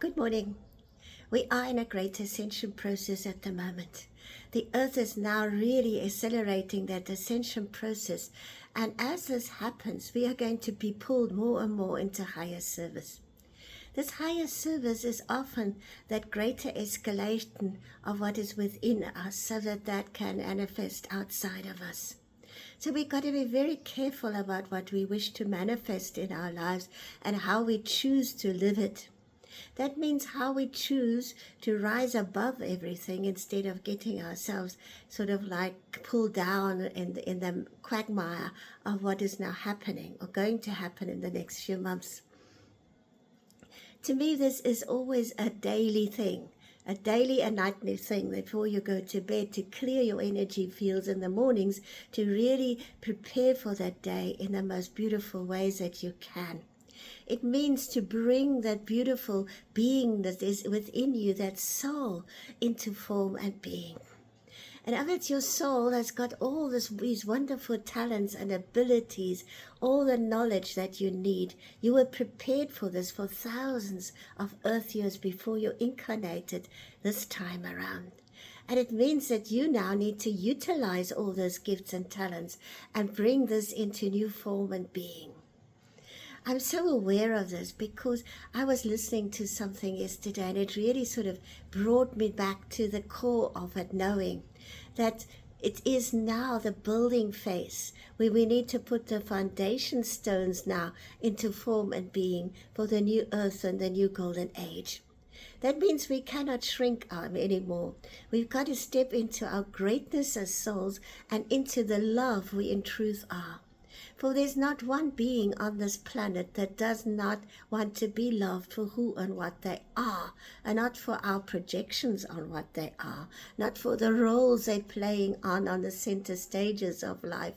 Good morning. We are in a great ascension process at the moment. The earth is now really accelerating that ascension process, and as this happens, we are going to be pulled more and more into higher service. This higher service is often that greater escalation of what is within us so that that can manifest outside of us. So we've got to be very careful about what we wish to manifest in our lives and how we choose to live it. That means how we choose to rise above everything instead of getting ourselves sort of like pulled down in the quagmire of what is now happening or going to happen in the next few months. To me, this is always a daily thing, a daily and nightly thing before you go to bed, to clear your energy fields in the mornings, to really prepare for that day in the most beautiful ways that you can. It means to bring that beautiful being that is within you, that soul, into form and being. And of it, your soul has got all these wonderful talents and abilities, all the knowledge that you need. You were prepared for this for thousands of earth years before you incarnated this time around. And it means that you now need to utilize all those gifts and talents and bring this into new form and being. I'm so aware of this because I was listening to something yesterday and it really sort of brought me back to the core of it, knowing that it is now the building phase where we need to put the foundation stones now into form and being for the new earth and the new golden age. That means we cannot shrink anymore. We've got to step into our greatness as souls and into the love we in truth are. For there's not one being on this planet that does not want to be loved for who and what they are, and not for our projections on what they are, not for the roles they're playing on the center stages of life.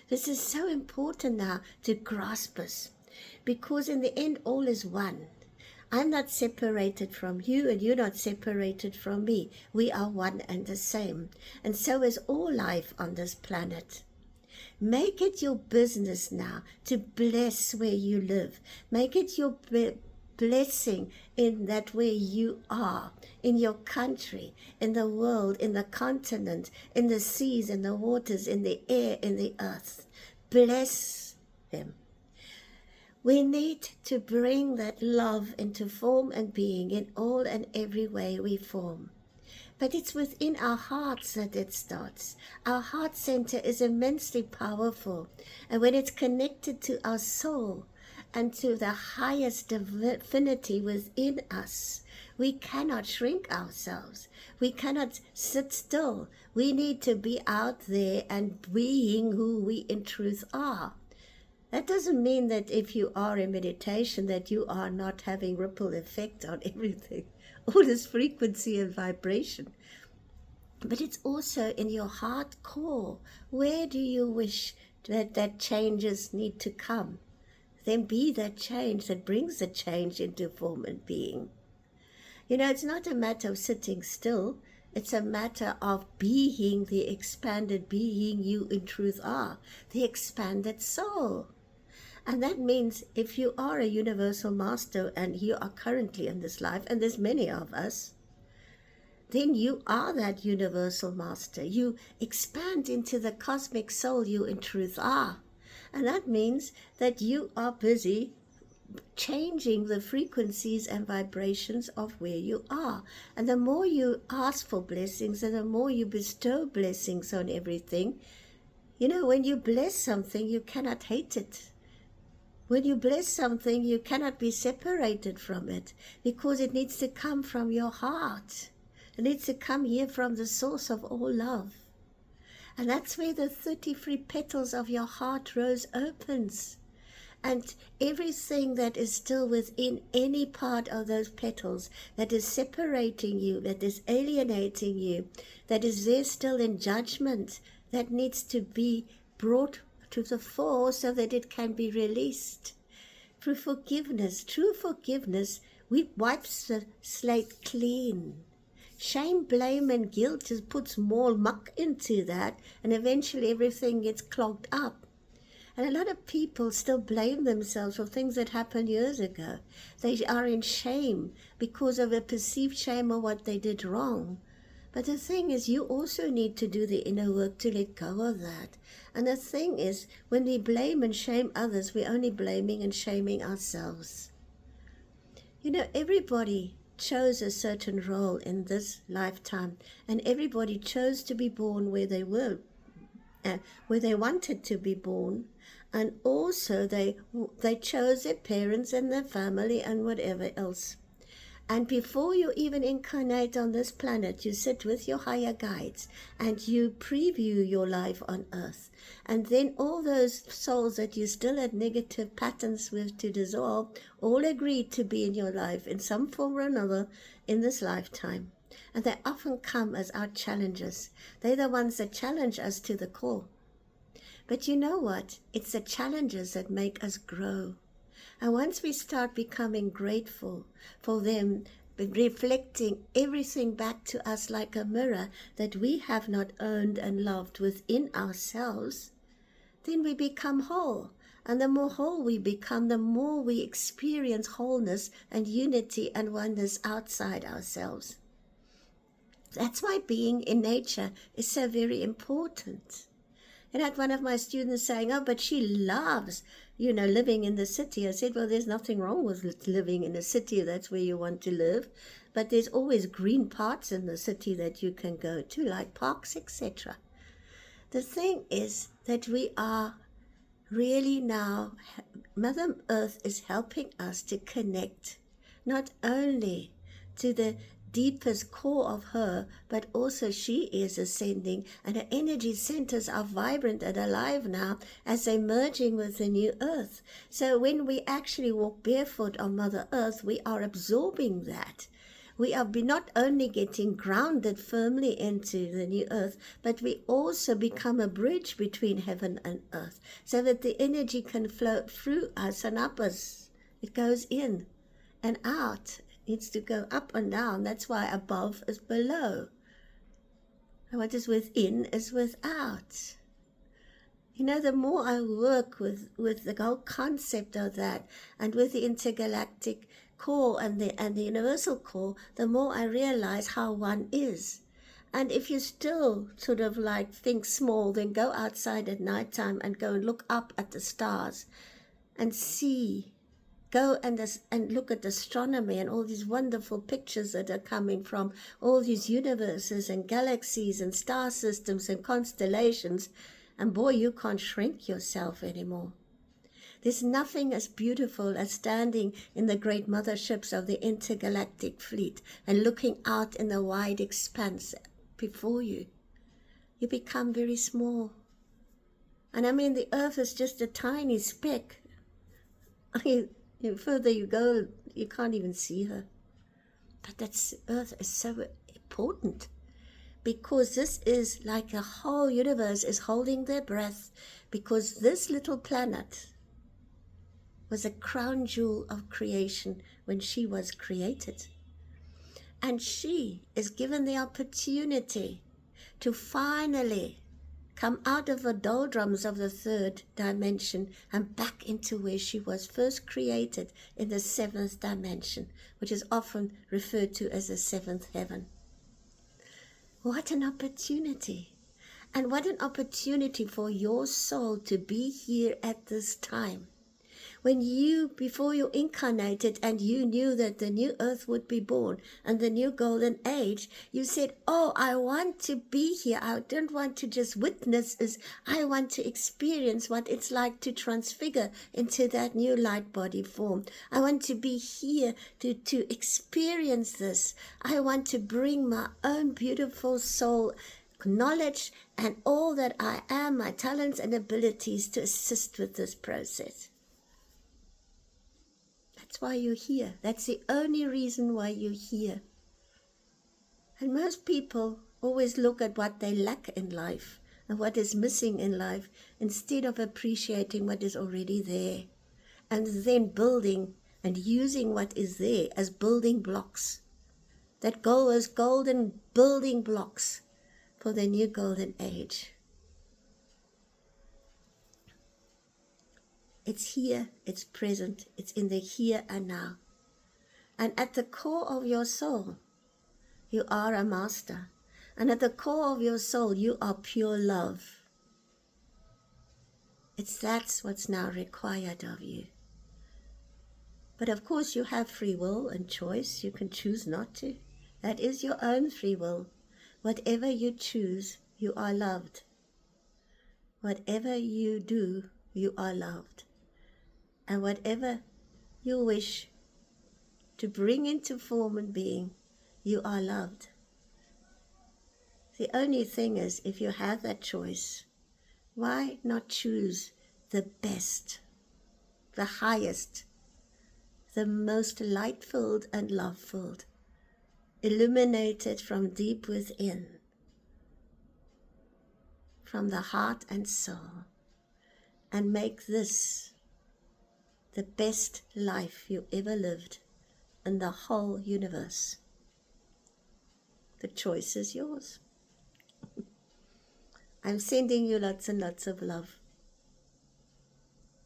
This is so important now to grasp us, because in the end all is one. I'm not separated from you and you're not separated from me. We are one and the same, and so is all life on this planet. Make it your business now to bless where you live. Make it your blessing in that where you are, in your country, in the world, in the continent, in the seas, in the waters, in the air, in the earth. Bless them. We need to bring that love into form and being in all and every way we form. But it's within our hearts that it starts. Our heart center is immensely powerful. And when it's connected to our soul and to the highest divinity within us, we cannot shrink ourselves. We cannot sit still. We need to be out there and being who we in truth are. That doesn't mean that if you are in meditation that you are not having ripple effect on everything. All this frequency and vibration. But it's also in your heart core. Where do you wish that changes need to come? Then be that change that brings the change into form and being. You know, it's not a matter of sitting still. It's a matter of being the expanded being you in truth are. The expanded soul. And that means if you are a universal master and you are currently in this life, and there's many of us, then you are that universal master. You expand into the cosmic soul you in truth are. And that means that you are busy changing the frequencies and vibrations of where you are. And the more you ask for blessings and the more you bestow blessings on everything, you know, when you bless something, you cannot hate it. When you bless something, you cannot be separated from it because it needs to come from your heart. It needs to come here from the source of all love. And that's where the 33 petals of your heart rose opens. And everything that is still within any part of those petals that is separating you, that is alienating you, that is there still in judgment, that needs to be brought to the fore so that it can be released. Through forgiveness, true forgiveness, wipes the slate clean. Shame, blame, and guilt just puts more muck into that, and eventually everything gets clogged up. And a lot of people still blame themselves for things that happened years ago. They are in shame because of a perceived shame of what they did wrong. But the thing is, you also need to do the inner work to let go of that. And the thing is, when we blame and shame others, we're only blaming and shaming ourselves. You know, everybody chose a certain role in this lifetime, and everybody chose to be born where they were, where they wanted to be born, and also they chose their parents and their family and whatever else. And before you even incarnate on this planet, you sit with your higher guides and you preview your life on earth. And then all those souls that you still had negative patterns with to dissolve, all agreed to be in your life in some form or another in this lifetime. And they often come as our challengers. They're the ones that challenge us to the core. But you know what? It's the challenges that make us grow. And once we start becoming grateful for them, reflecting everything back to us like a mirror that we have not earned and loved within ourselves, then we become whole. And the more whole we become, the more we experience wholeness and unity and oneness outside ourselves. That's why being in nature is so very important. And I had one of my students saying, oh, but she loves, living in the city. I said, well, there's nothing wrong with living in a city. That's where you want to live. But there's always green parts in the city that you can go to, like parks, etc. The thing is that we are really now, Mother Earth is helping us to connect not only to the deepest core of her, but also she is ascending, and her energy centers are vibrant and alive now as they're merging with the new earth. So when we actually walk barefoot on Mother Earth, we are absorbing that. We are not only getting grounded firmly into the new earth, but we also become a bridge between heaven and earth, so that the energy can flow through us and up us. It goes in and out. Needs to go up and down. That's why above is below. And what is within is without. The more I work with the whole concept of that, and with the intergalactic core and the universal core, the more I realize how one is. And if you still sort of like think small, then go outside at nighttime and go and look up at the stars and see. Go and look at astronomy and all these wonderful pictures that are coming from all these universes and galaxies and star systems and constellations. And boy, you can't shrink yourself anymore. There's nothing as beautiful as standing in the great motherships of the intergalactic fleet and looking out in the wide expanse before you. You become very small. And I mean, the earth is just a tiny speck. The further you go, you can't even see her. But that earth is so important, because this is like a whole universe is holding their breath, because this little planet was a crown jewel of creation when she was created. And she is given the opportunity to finally come out of the doldrums of the third dimension and back into where she was first created, in the seventh dimension, which is often referred to as the seventh heaven. What an opportunity! And what an opportunity for your soul to be here at this time. When before you incarnated and you knew that the new earth would be born and the new golden age, you said, oh, I want to be here. I don't want to just witness this. I want to experience what it's like to transfigure into that new light body form. I want to be here to experience this. I want to bring my own beautiful soul knowledge and all that I am, my talents and abilities, to assist with this process. That's why you're here. That's the only reason why you're here. And most people always look at what they lack in life and what is missing in life, instead of appreciating what is already there, and then building and using what is there as building blocks that go as golden building blocks for the new golden age. It's here, it's present, it's in the here and now. And at the core of your soul, you are a master. And at the core of your soul, you are pure love. That's what's now required of you. But of course, you have free will and choice. You can choose not to. That is your own free will. Whatever you choose, you are loved. Whatever you do, you are loved. And whatever you wish to bring into form and being, you are loved. The only thing is, if you have that choice, why not choose the best, the highest, the most light-filled and love-filled, illuminated from deep within, from the heart and soul, and make this the best life you ever lived in the whole universe. The choice is yours. I'm sending you lots and lots of love.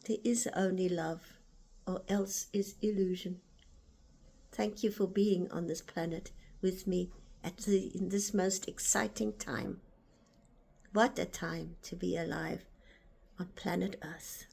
There is only love, or else is illusion. Thank you for being on this planet with me in this most exciting time. What a time to be alive on planet Earth.